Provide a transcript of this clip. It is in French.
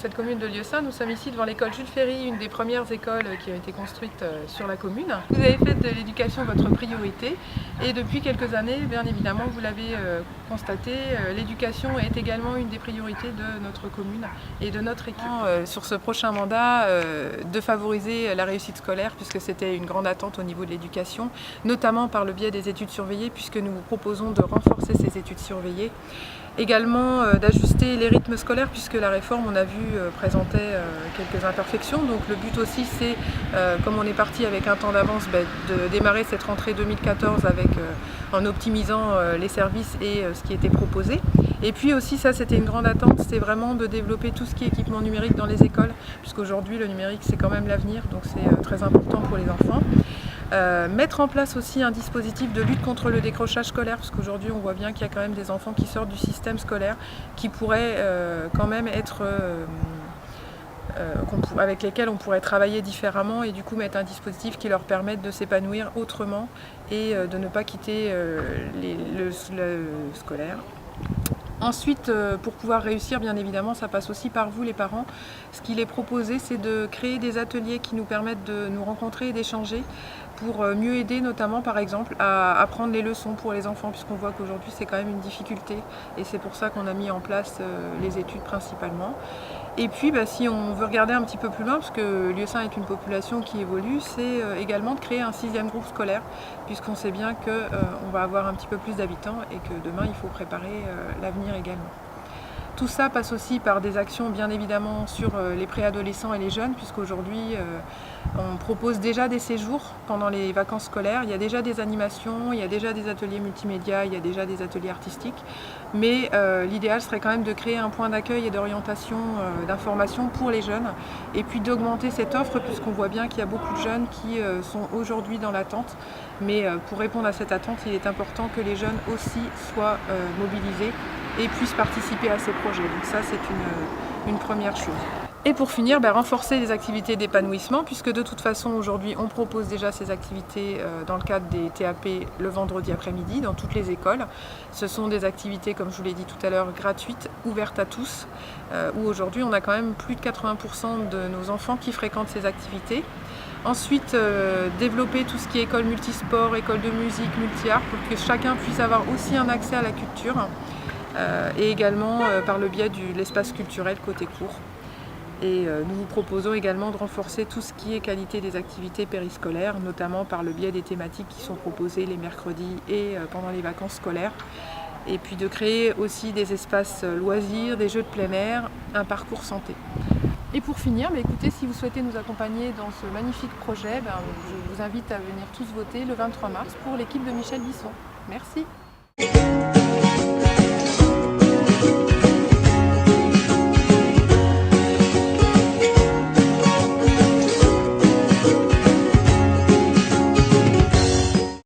cette commune de Lieusaint. Nous sommes ici devant l'école Jules Ferry, une des premières écoles qui a été construite sur la commune. Vous avez fait de l'éducation votre priorité et depuis quelques années, bien évidemment, vous l'avez constaté, l'éducation est également une des priorités de notre commune et de notre équipe. Sur ce prochain mandat, de favoriser la réussite scolaire puisque c'était une grande attente au niveau de l'éducation, notamment par le biais des études surveillées puisque nous vous proposons de renforcer ces études surveillées. Également d'ajuster les rythmes scolaires puisque la réforme, on a vu, présentait quelques imperfections. Donc le but aussi c'est, comme on est parti avec un temps d'avance, de démarrer cette rentrée 2014 en optimisant les services et ce qui était proposé. Et puis aussi, ça c'était une grande attente, c'est vraiment de développer tout ce qui est équipement numérique dans les écoles, puisqu'aujourd'hui le numérique c'est quand même l'avenir, donc c'est très important pour les enfants. Mettre en place aussi un dispositif de lutte contre le décrochage scolaire, parce qu'aujourd'hui on voit bien qu'il y a quand même des enfants qui sortent du système scolaire qui pourraient quand même être avec lesquels on pourrait travailler différemment et du coup mettre un dispositif qui leur permette de s'épanouir autrement et de ne pas quitter le scolaire. Ensuite, pour pouvoir réussir, bien évidemment, ça passe aussi par vous les parents. Ce qu'il est proposé, c'est de créer des ateliers qui nous permettent de nous rencontrer et d'échanger pour mieux aider notamment par exemple à apprendre les leçons pour les enfants puisqu'on voit qu'aujourd'hui c'est quand même une difficulté et c'est pour ça qu'on a mis en place les études principalement. Et puis si on veut regarder un petit peu plus loin, parce que Lieusaint est une population qui évolue, c'est également de créer un 6e groupe scolaire puisqu'on sait bien qu'on va avoir un petit peu plus d'habitants et que demain il faut préparer l'avenir également. Tout ça passe aussi par des actions bien évidemment sur les préadolescents et les jeunes puisqu'aujourd'hui on propose déjà des séjours pendant les vacances scolaires, il y a déjà des animations, il y a déjà des ateliers multimédia, il y a déjà des ateliers artistiques, mais l'idéal serait quand même de créer un point d'accueil et d'orientation, d'information pour les jeunes et puis d'augmenter cette offre puisqu'on voit bien qu'il y a beaucoup de jeunes qui sont aujourd'hui dans l'attente, mais pour répondre à cette attente, il est important que les jeunes aussi soient mobilisés et puissent participer à ces projets. Donc ça, c'est une première chose. Et pour finir, renforcer les activités d'épanouissement, puisque de toute façon, aujourd'hui, on propose déjà ces activités dans le cadre des TAP le vendredi après-midi, dans toutes les écoles. Ce sont des activités, comme je vous l'ai dit tout à l'heure, gratuites, ouvertes à tous, où aujourd'hui, on a quand même plus de 80% de nos enfants qui fréquentent ces activités. Ensuite, développer tout ce qui est école multisport, école de musique, multi-art, pour que chacun puisse avoir aussi un accès à la culture, et également par le biais de l'espace culturel côté cours. Et nous vous proposons également de renforcer tout ce qui est qualité des activités périscolaires, notamment par le biais des thématiques qui sont proposées les mercredis et pendant les vacances scolaires. Et puis de créer aussi des espaces loisirs, des jeux de plein air, un parcours santé. Et pour finir, écoutez, si vous souhaitez nous accompagner dans ce magnifique projet, je vous invite à venir tous voter le 23 mars pour l'équipe de Michel Bisson. Merci.